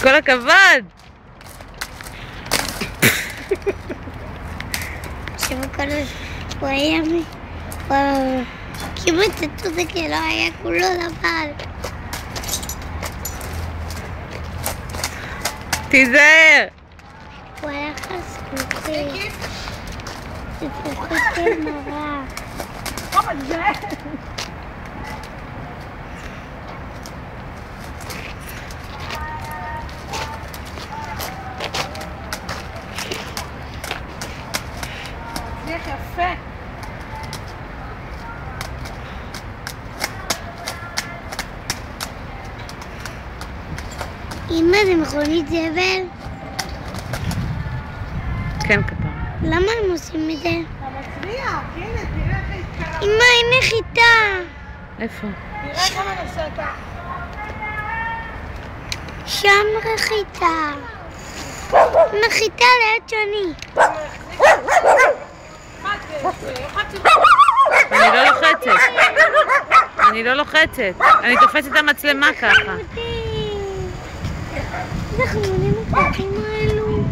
כל הכבוד! הוא היה כמעט הצודק שלו היה כולו לבן. תיזהר! הוא היה חסוכי. זה חסוכי מראה. זה יפה. אמא, זה מכונית זבל? כן, כפרה. למה הם עושים את זה? אתה מצליח, הנה, תראה איך התקרבת. אמא, אין נחיתה. איפה? תראה כמה נסעת. שם נחיתה. נחיתה ליד שני. אני לא לוחצת. אני לא לוחצת. אני תופסת את המצלמה ככה. איזה חמודים הפרחים האלו.